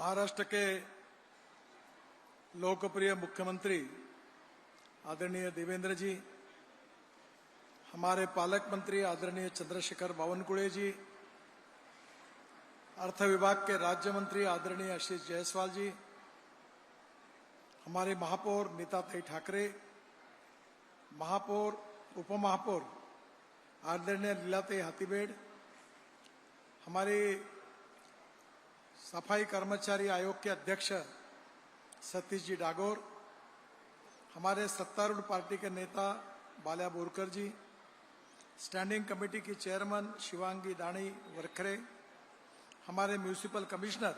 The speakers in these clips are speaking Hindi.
महाराष्ट्र के लोकप्रिय मुख्यमंत्री आदरणीय देवेंद्र जी, हमारे पालक मंत्री आदरणीय चंद्रशेखर बावनकुळे जी, अर्थ विभाग के राज्य मंत्री आदरणीय आशीष जायसवाल जी, हमारे महापौर नीताताई ठाकरे, महापौर उपमहापौर आदरणीय लीलाताई हाथीबेड़, हमारे सफाई कर्मचारी आयोग के अध्यक्ष सतीश जी डागोर, हमारे सत्तारूढ़ पार्टी के नेता बाल्या बोरकर जी, स्टैंडिंग कमेटी की चेयरमैन शिवांगी दाणी वरखरे, हमारे म्यूनिसिपल कमिश्नर,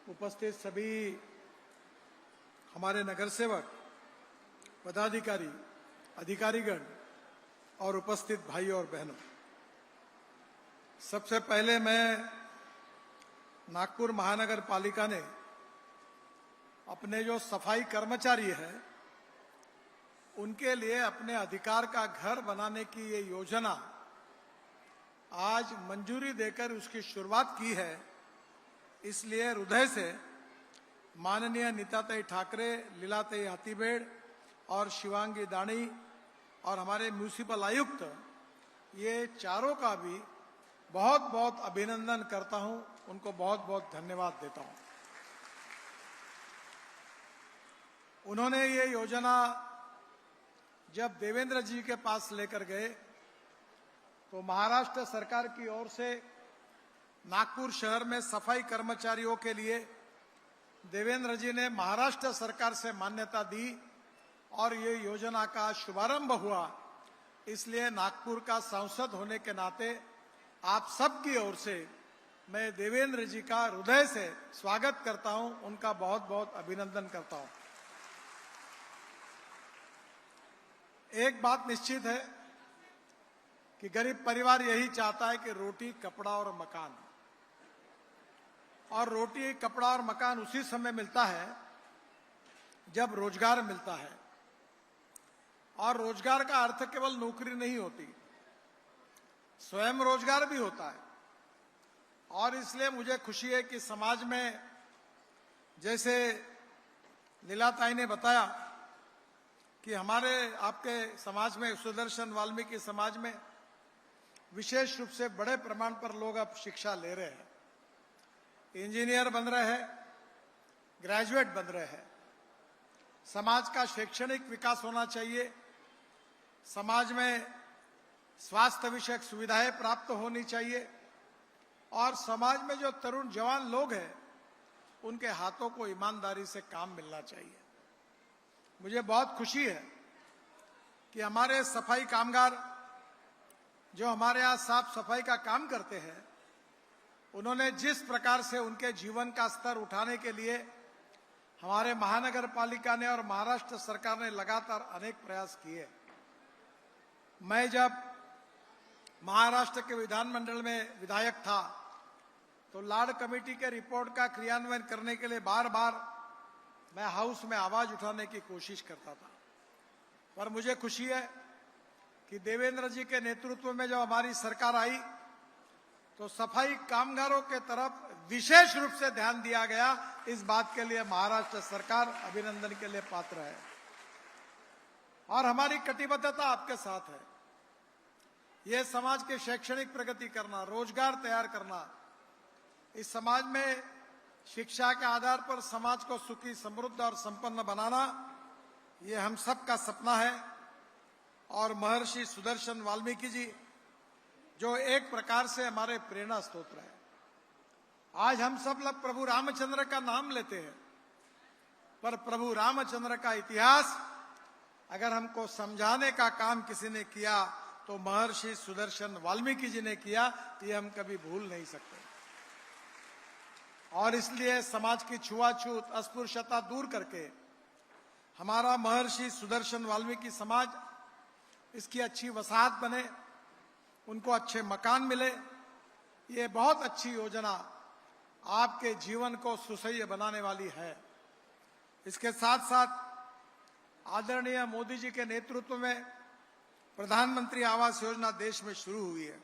उपस्थित सभी हमारे नगर सेवक, पदाधिकारी, अधिकारीगण और उपस्थित भाइयों और बहनों, सबसे पहले मैं नागपुर महानगर पालिका ने अपने जो सफाई कर्मचारी है उनके लिए अपने अधिकार का घर बनाने की ये योजना आज मंजूरी देकर उसकी शुरुआत की है। इसलिए हृदय से माननीय नीताताई ठाकरे, लीलाताई हाथीबेड़ और शिवांगी दाणी और हमारे म्यूनिसिपल आयुक्त, ये चारों का भी बहुत बहुत अभिनंदन करता हूं, उनको बहुत बहुत धन्यवाद देता हूं। उन्होंने ये योजना जब देवेंद्र जी के पास लेकर गए तो महाराष्ट्र सरकार की ओर से नागपुर शहर में सफाई कर्मचारियों के लिए देवेंद्र जी ने महाराष्ट्र सरकार से मान्यता दी और ये योजना का शुभारंभ हुआ। इसलिए नागपुर का सांसद होने के नाते आप सबकी ओर से मैं देवेंद्र जी का हृदय से स्वागत करता हूं, उनका बहुत बहुत अभिनंदन करता हूं। एक बात निश्चित है कि गरीब परिवार यही चाहता है कि रोटी, कपड़ा और मकान, और रोटी, कपड़ा और मकान उसी समय मिलता है जब रोजगार मिलता है। और रोजगार का अर्थ केवल नौकरी नहीं होती, स्वयं रोजगार भी होता है। और इसलिए मुझे खुशी है कि समाज में, जैसे लीलाताई ने बताया कि हमारे आपके समाज में, सुदर्शन वाल्मीकि समाज में विशेष रूप से बड़े प्रमाण पर लोग अब शिक्षा ले रहे हैं, इंजीनियर बन रहे हैं, ग्रेजुएट बन रहे हैं। समाज का शैक्षणिक विकास होना चाहिए, समाज में स्वास्थ्य विषयक सुविधाएं प्राप्त होनी चाहिए, और समाज में जो तरुण जवान लोग हैं उनके हाथों को ईमानदारी से काम मिलना चाहिए। मुझे बहुत खुशी है कि हमारे सफाई कामगार जो हमारे यहाँ साफ सफाई का काम करते हैं, उन्होंने जिस प्रकार से उनके जीवन का स्तर उठाने के लिए हमारे महानगर पालिका ने और महाराष्ट्र सरकार ने लगातार अनेक प्रयास किए। मैं जब महाराष्ट्र के विधानमंडल में विधायक था तो लाड़ कमेटी के रिपोर्ट का क्रियान्वयन करने के लिए बार बार मैं हाउस में आवाज उठाने की कोशिश करता था, पर मुझे खुशी है कि देवेंद्र जी के नेतृत्व में जब हमारी सरकार आई तो सफाई कामगारों के तरफ विशेष रूप से ध्यान दिया गया। इस बात के लिए महाराष्ट्र सरकार अभिनंदन के लिए पात्र है और हमारी कटिबद्धता आपके साथ है। ये समाज की शैक्षणिक प्रगति करना, रोजगार तैयार करना, इस समाज में शिक्षा के आधार पर समाज को सुखी, समृद्ध और संपन्न बनाना, ये हम सब का सपना है। और महर्षि सुदर्शन वाल्मीकि जी जो एक प्रकार से हमारे प्रेरणा स्रोत है। आज हम सब लोग प्रभु रामचंद्र का नाम लेते हैं, पर प्रभु रामचंद्र का इतिहास अगर हमको समझाने का काम किसी ने किया तो महर्षि सुदर्शन वाल्मीकि जी ने किया, ये हम कभी भूल नहीं सकते। और इसलिए समाज की छुआछूत, अस्पृश्यता दूर करके हमारा महर्षि सुदर्शन वाल्मीकि समाज, इसकी अच्छी वसाहत बने, उनको अच्छे मकान मिले, ये बहुत अच्छी योजना आपके जीवन को सुसह्य बनाने वाली है। इसके साथ साथ आदरणीय मोदी जी के नेतृत्व में प्रधानमंत्री आवास योजना देश में शुरू हुई है।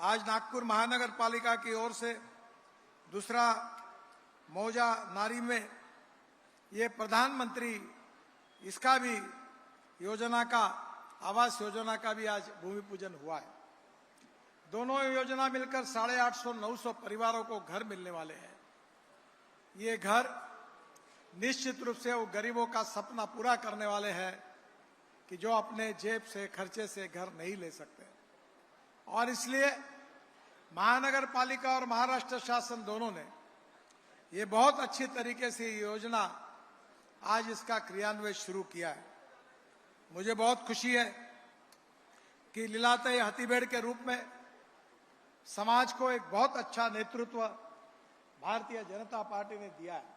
आज नागपुर महानगर पालिका की ओर से दूसरा मौजा नारी में ये प्रधानमंत्री इसका भी योजना का, आवास योजना का भी आज भूमि पूजन हुआ है। दोनों योजना मिलकर 850-900 परिवारों को घर मिलने वाले हैं। ये घर निश्चित रूप से वो गरीबों का सपना पूरा करने वाले हैं कि जो अपने जेब से, खर्चे से घर नहीं ले सकते। और इसलिए महानगर पालिका और महाराष्ट्र शासन दोनों ने ये बहुत अच्छी तरीके से ये योजना आज इसका क्रियान्वयन शुरू किया है। मुझे बहुत खुशी है कि लीलाताई हथीबेड़ के रूप में समाज को एक बहुत अच्छा नेतृत्व भारतीय जनता पार्टी ने दिया है।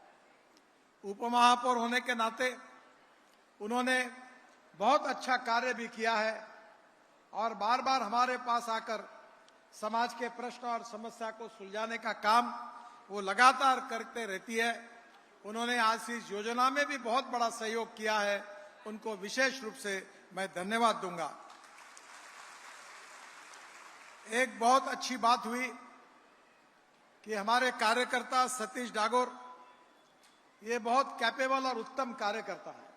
उपमहापौर होने के नाते उन्होंने बहुत अच्छा कार्य भी किया है और बार बार हमारे पास आकर समाज के प्रश्न और समस्या को सुलझाने का काम वो लगातार करते रहती है। उन्होंने आज इस योजना में भी बहुत बड़ा सहयोग किया है, उनको विशेष रूप से मैं धन्यवाद दूंगा। एक बहुत अच्छी बात हुई कि हमारे कार्यकर्ता सतीश डागोर ये बहुत कैपेबल और उत्तम कार्यकर्ता है,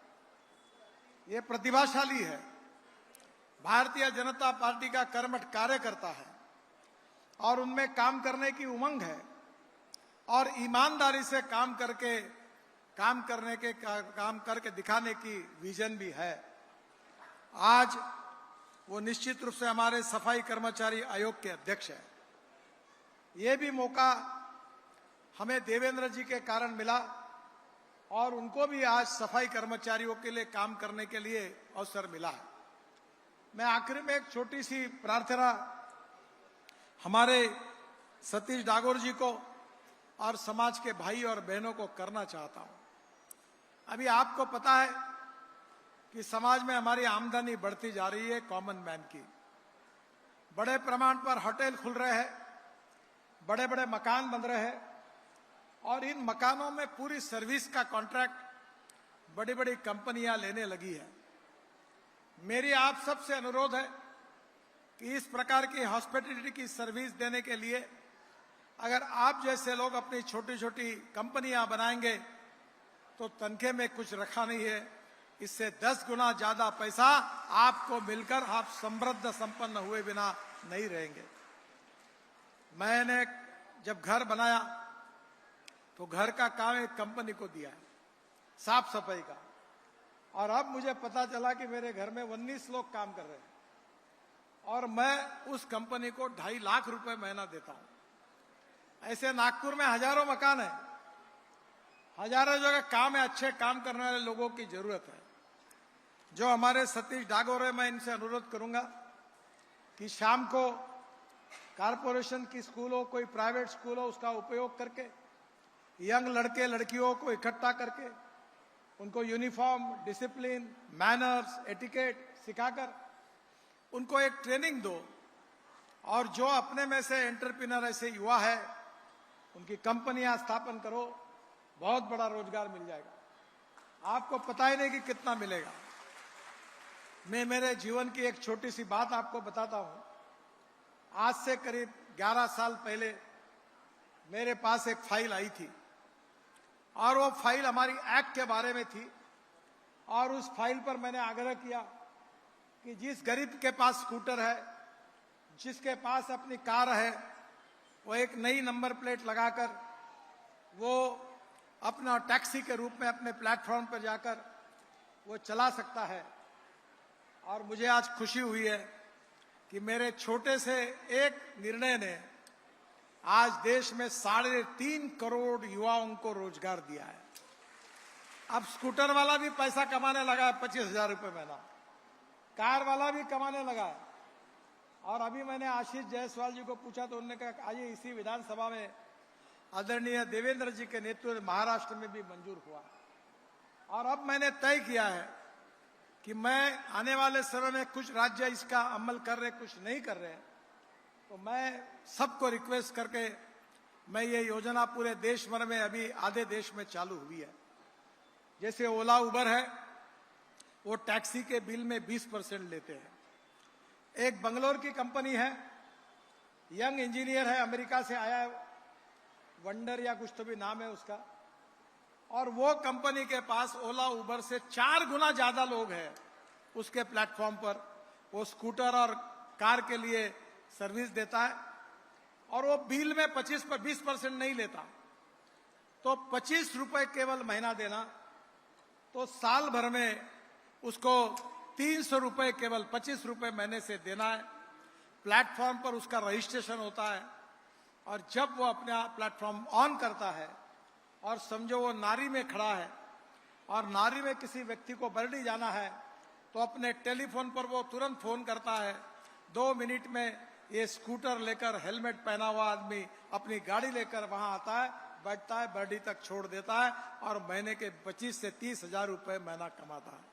ये प्रतिभाशाली है, भारतीय जनता पार्टी का कर्मठ कार्यकर्ता है और उनमें काम करने की उमंग है और ईमानदारी से काम करके दिखाने की विजन भी है। आज वो निश्चित रूप से हमारे सफाई कर्मचारी आयोग के अध्यक्ष हैं। ये भी मौका हमें देवेंद्र जी के कारण मिला और उनको भी आज सफाई कर्मचारियों के लिए काम करने के लिए अवसर मिला है। मैं आखिर में एक छोटी सी प्रार्थना हमारे सतीश डागोर जी को और समाज के भाई और बहनों को करना चाहता हूं। अभी आपको पता है कि समाज में हमारी आमदनी बढ़ती जा रही है, कॉमन मैन की। बड़े प्रमाण पर होटल खुल रहे हैं, बड़े बड़े मकान बन रहे हैं और इन मकानों में पूरी सर्विस का कॉन्ट्रैक्ट बड़ी बड़ी कंपनियां लेने लगी है। मेरी आप सबसे अनुरोध है कि इस प्रकार की हॉस्पिटैलिटी की सर्विस देने के लिए अगर आप जैसे लोग अपनी छोटी छोटी कंपनियां बनाएंगे तो तनखे में कुछ रखा नहीं है, इससे 10 गुना ज्यादा पैसा आपको मिलकर आप समृद्ध संपन्न हुए बिना नहीं रहेंगे। मैंने जब घर बनाया तो घर का काम एक कंपनी को दिया है, साफ सफाई का, और अब मुझे पता चला कि मेरे घर में 19 लोग काम कर रहे हैं और मैं उस कंपनी को 2.5 लाख रुपए महीना देता हूं। ऐसे नागपुर में हजारों मकान है, हजारों जगह काम है, अच्छे काम करने वाले लोगों की जरूरत है। जो हमारे सतीश डागोर है, मैं इनसे अनुरोध करूंगा कि शाम को कारपोरेशन की स्कूल हो, कोई प्राइवेट स्कूल हो, उसका उपयोग करके यंग लड़के लड़कियों को इकट्ठा करके उनको यूनिफॉर्म, डिसिप्लिन, मैनर्स, एटिकेट सिखाकर उनको एक ट्रेनिंग दो और जो अपने में से एंटरप्रेन्योर ऐसे युवा है उनकी कंपनियां स्थापन करो, बहुत बड़ा रोजगार मिल जाएगा। आपको पता ही नहीं कि कितना मिलेगा। मैं मेरे जीवन की एक छोटी सी बात आपको बताता हूं। आज से करीब 11 साल पहले मेरे पास एक फाइल आई थी और वो फाइल हमारी एक्ट के बारे में थी और उस फाइल पर मैंने आग्रह किया कि जिस गरीब के पास स्कूटर है, जिसके पास अपनी कार है, वो एक नई नंबर प्लेट लगाकर वो अपना टैक्सी के रूप में अपने प्लेटफॉर्म पर जाकर वो चला सकता है। और मुझे आज खुशी हुई है कि मेरे छोटे से एक निर्णय ने आज देश में 3.5 करोड़ युवाओं को रोजगार दिया है। अब स्कूटर वाला भी पैसा कमाने लगा है, 25,000 रुपए महीना, कार वाला भी कमाने लगा है। और अभी मैंने आशीष जायसवाल जी को पूछा तो उन्होंने कहा आज इसी विधानसभा में आदरणीय देवेंद्र जी के नेतृत्व में महाराष्ट्र में भी मंजूर हुआ। और अब मैंने तय किया है कि मैं आने वाले समय में, कुछ राज्य इसका अमल कर रहे, कुछ नहीं कर रहे, तो मैं सबको रिक्वेस्ट करके मैं ये योजना पूरे देश भर में, अभी आधे देश में चालू हुई है। जैसे ओला उबर है, वो टैक्सी के बिल में 20% लेते हैं। एक बंगलोर की कंपनी है, यंग इंजीनियर है, अमेरिका से आया है, वंडर या कुछ तो भी नाम है उसका, और वो कंपनी के पास ओला उबर से 4 गुना ज्यादा लोग हैं उसके प्लेटफॉर्म पर। वो स्कूटर और कार के लिए सर्विस देता है और वो बिल में 20% नहीं लेता, तो 25 रुपए केवल महीना देना, तो साल भर में उसको 300 रुपए केवल 25 रुपए महीने से देना है। प्लेटफॉर्म पर उसका रजिस्ट्रेशन होता है और जब वो अपना प्लेटफॉर्म ऑन करता है और समझो वो नारी में खड़ा है और नारी में किसी व्यक्ति को बरडी जाना है, तो अपने टेलीफोन पर वो तुरंत फोन करता है। 2 मिनट में ये स्कूटर लेकर हेलमेट पहना हुआ आदमी अपनी गाड़ी लेकर वहां आता है, बैठता है, बरडी तक छोड़ देता है और महीने के 25 से 30 हजार रुपए महीना कमाता है।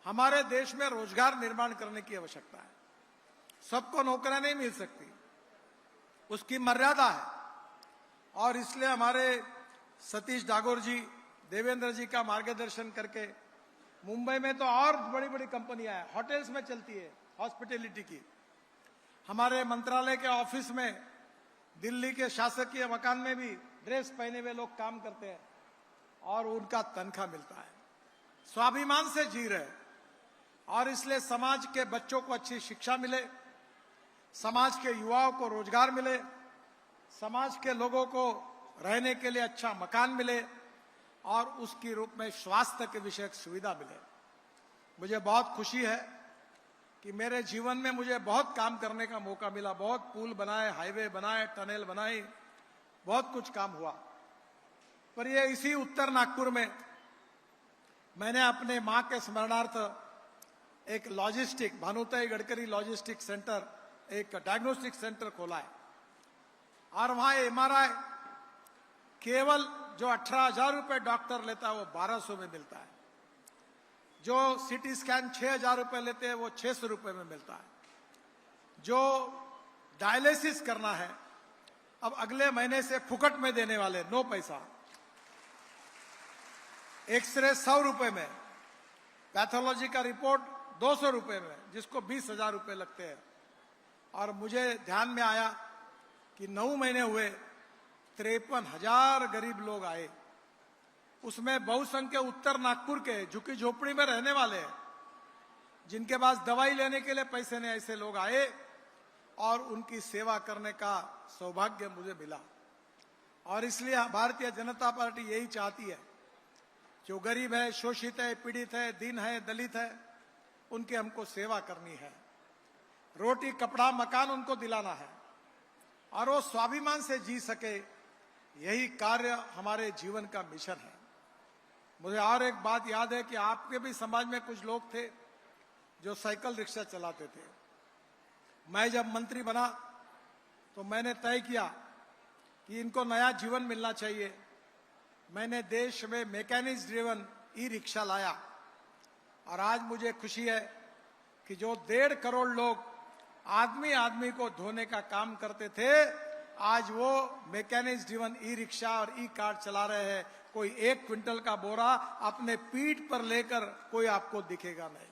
हमारे देश में रोजगार निर्माण करने की आवश्यकता है। सबको नौकरियां नहीं मिल सकती, उसकी मर्यादा है, और इसलिए हमारे सतीश डागोर जी, देवेंद्र जी का मार्गदर्शन करके मुंबई में तो और बड़ी बड़ी कंपनियां हैं, होटल्स में चलती है, हॉस्पिटैलिटी की। हमारे मंत्रालय के ऑफिस में, दिल्ली के शासकीय मकान में भी ड्रेस पहने हुए लोग काम करते हैं और उनका तनख्वाह मिलता है, स्वाभिमान से जी रहे। और इसलिए समाज के बच्चों को अच्छी शिक्षा मिले, समाज के युवाओं को रोजगार मिले, समाज के लोगों को रहने के लिए अच्छा मकान मिले और उसके रूप में स्वास्थ्य के विषय सुविधा मिले। मुझे बहुत खुशी है कि मेरे जीवन में मुझे बहुत काम करने का मौका मिला। बहुत पुल बनाए, हाईवे बनाए, टनल बनाई, बहुत कुछ काम हुआ। पर ये इसी उत्तर नागपुर में मैंने अपने मां के स्मरणार्थ एक logistic, Bhanutai Gadkari logistic centre, एक डायग्नोस्टिक सेंटर खोला है और वहां एमआरआई केवल जो 18,000 रुपए डॉक्टर लेता है वो 1200 में मिलता है। जो सीटी स्कैन 6,000 रुपए लेते हैं वो 600 रुपए में मिलता है। जो डायलिसिस करना है अब अगले महीने से फुकट में देने वाले, 9 पैसा। एक्सरे 100 रुपए में, पैथोलॉजी का रिपोर्ट 200 रुपए में, जिसको 20,000 रुपए लगते हैं। और मुझे ध्यान में आया कि 9 महीने हुए, 53,000 गरीब लोग आए, उसमें बहुसंख्य उत्तर नागपुर के झुकी झोपड़ी में रहने वाले हैं, जिनके पास दवाई लेने के लिए पैसे नहीं, ऐसे लोग आए और उनकी सेवा करने का सौभाग्य मुझे मिला। और इसलिए भारतीय जनता पार्टी यही चाहती है, जो गरीब है, शोषित है, पीड़ित है, दीन है, दलित है, उनकी हमको सेवा करनी है। रोटी, कपड़ा, मकान उनको दिलाना है और वो स्वाभिमान से जी सके, यही कार्य हमारे जीवन का मिशन है। मुझे और एक बात याद है कि आपके भी समाज में कुछ लोग थे जो साइकिल रिक्शा चलाते थे। मैं जब मंत्री बना तो मैंने तय किया कि इनको नया जीवन मिलना चाहिए। मैंने देश में मैकेनिक्स ड्रिवन ई रिक्शा लाया और आज मुझे खुशी है कि जो 1.5 करोड़ लोग आदमी आदमी को धोने का काम करते थे, आज वो मैकेनिक्स ड्रिवन ई रिक्शा और ई कार चला रहे हैं। कोई 1 क्विंटल का बोरा अपने पीठ पर लेकर कोई आपको दिखेगा नहीं।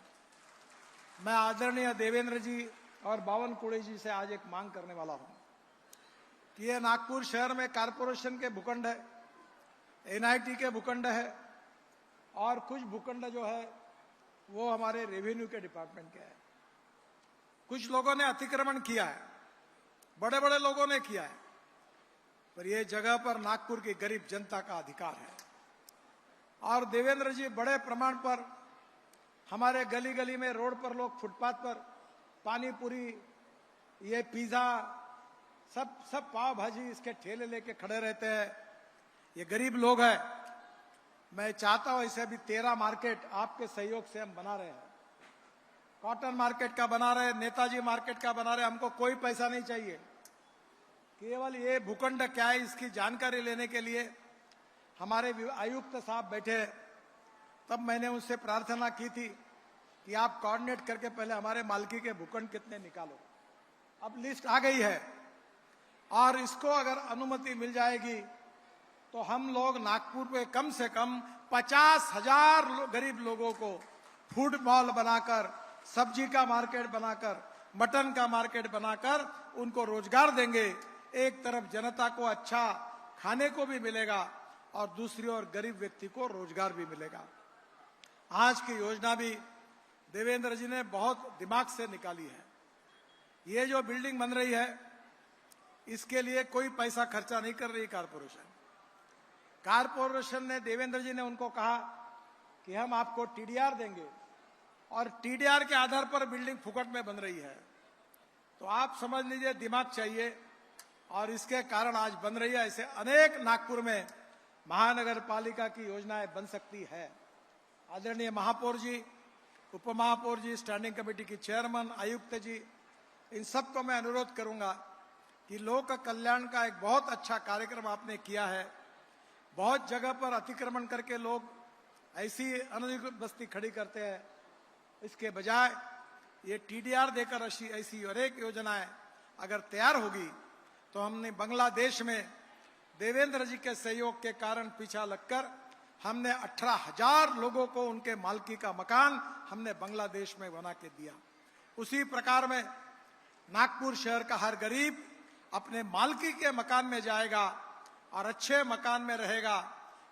मैं आदरणीय देवेंद्र जी और बावनकुळे जी से आज एक मांग करने वाला हूं कि ये नागपुर शहर में कारपोरेशन के भूखंड है, एनआईटी के भूखंड है और कुछ भूखंड जो है वो हमारे रेवेन्यू के डिपार्टमेंट के है। कुछ लोगों ने अतिक्रमण किया है, बड़े बड़े लोगों ने किया है, पर यह जगह पर नागपुर की गरीब जनता का अधिकार है। और देवेंद्र जी बड़े प्रमाण पर हमारे गली गली में, रोड पर लोग फुटपाथ पर पानी पूरी, ये पिज्जा, सब पाव भाजी इसके ठेले लेके खड़े रहते हैं। ये गरीब लोग हैं। मैं चाहता हूं इसे भी 13 मार्केट आपके सहयोग से हम बना रहे हैं। कॉटन मार्केट का बना रहे, नेताजी मार्केट का बना रहे। हमको कोई पैसा नहीं चाहिए, केवल ये भूखंड क्या है इसकी जानकारी लेने के लिए हमारे आयुक्त साहब बैठे। तब मैंने उनसे प्रार्थना की थी कि आप कोऑर्डिनेट करके पहले हमारे मालकी के भूखंड कितने निकालो। अब लिस्ट आ गई है और इसको अगर अनुमति मिल जाएगी तो हम लोग नागपुर में कम से कम 50,000 गरीब लोगों को फूड मॉल बनाकर, सब्जी का मार्केट बनाकर, मटन का मार्केट बनाकर उनको रोजगार देंगे। एक तरफ जनता को अच्छा खाने को भी मिलेगा और दूसरी ओर गरीब व्यक्ति को रोजगार भी मिलेगा। आज की योजना भी देवेंद्र जी ने बहुत दिमाग से निकाली है। ये जो बिल्डिंग बन रही है, इसके लिए कोई पैसा खर्चा नहीं कर रही कारपोरेशन। कारपोरेशन ने, देवेंद्र जी ने उनको कहा कि हम आपको टीडीआर देंगे और टीडीआर के आधार पर बिल्डिंग फुकट में बन रही है। तो आप समझ लीजिए दिमाग चाहिए, और इसके कारण आज बन रही है। ऐसे अनेक नागपुर में महानगर पालिका की योजनाएं बन सकती है। आदरणीय महापौर जी, उप महापौर जी, स्टैंडिंग कमेटी की चेयरमैन, आयुक्त जी, इन सबको मैं अनुरोध करूंगा कि लोक कल्याण का एक बहुत अच्छा कार्यक्रम आपने किया है। बहुत जगह पर अतिक्रमण करके लोग ऐसी अनधिकृत बस्ती खड़ी करते हैं। इसके बजाय ये टीडीआर देकर ऐसी और एक योजनाएं अगर तैयार होगी तो हमने बांग्लादेश में देवेंद्र जी के सहयोग के कारण पीछा लगकर हमने 18,000 लोगों को उनके मालकी का मकान हमने बांग्लादेश में बना के दिया। उसी प्रकार में नागपुर शहर का हर गरीब अपने मालकी के मकान में जाएगा और अच्छे मकान में रहेगा।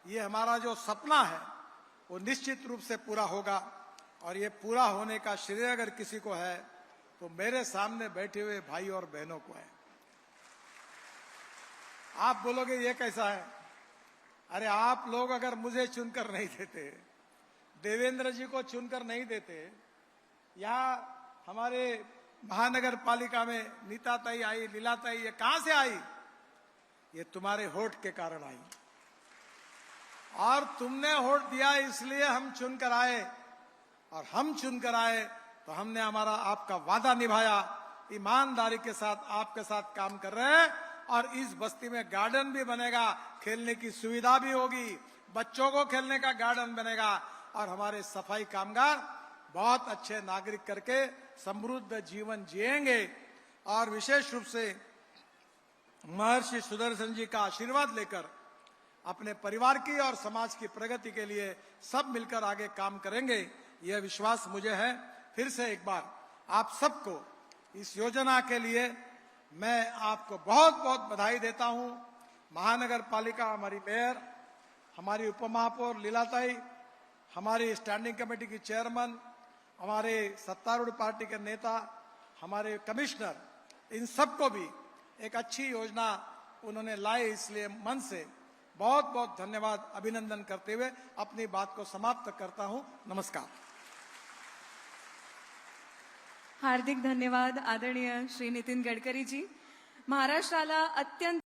ये हमारा जो सपना है वो निश्चित रूप से पूरा होगा, और ये पूरा होने का श्रेय अगर किसी को है तो मेरे सामने बैठे हुए भाई और बहनों को है। आप बोलोगे ये कैसा है? अरे आप लोग अगर मुझे चुनकर नहीं देते, देवेंद्र जी को चुनकर नहीं देते, या हमारे महानगर पालिका में नीता ताई आई, लीला ताई, ये कहां से आई? ये तुम्हारे होठ के कारण आई, और तुमने वोट दिया इसलिए हम चुनकर आए, और हम चुनकर आए तो हमने हमारा आपका वादा निभाया। ईमानदारी के साथ आपके साथ काम कर रहे हैं, और इस बस्ती में गार्डन भी बनेगा, खेलने की सुविधा भी होगी, बच्चों को खेलने का गार्डन बनेगा, और हमारे सफाई कामगार बहुत अच्छे नागरिक करके समृद्ध जीवन जिएंगे। और विशेष रूप से महर्षि सुदर्शन जी का आशीर्वाद लेकर अपने परिवार की और समाज की प्रगति के लिए सब मिलकर आगे काम करेंगे, यह विश्वास मुझे है। फिर से एक बार आप सबको इस योजना के लिए मैं आपको बहुत बहुत बधाई देता हूं। महानगर पालिका, हमारी मेयर, हमारी उप महापौर लीलाताई, हमारी स्टैंडिंग कमेटी की चेयरमैन, हमारे सत्तारूढ़ पार्टी के नेता, हमारे कमिश्नर, इन सबको भी एक अच्छी योजना उन्होंने लाई, इसलिए मन से बहुत बहुत धन्यवाद, अभिनंदन करते हुए अपनी बात को समाप्त करता हूं। नमस्कार। हार्दिक धन्यवाद आदरणीय श्री नितीन गडकरी जी। महाराष्ट्राला अत्यंत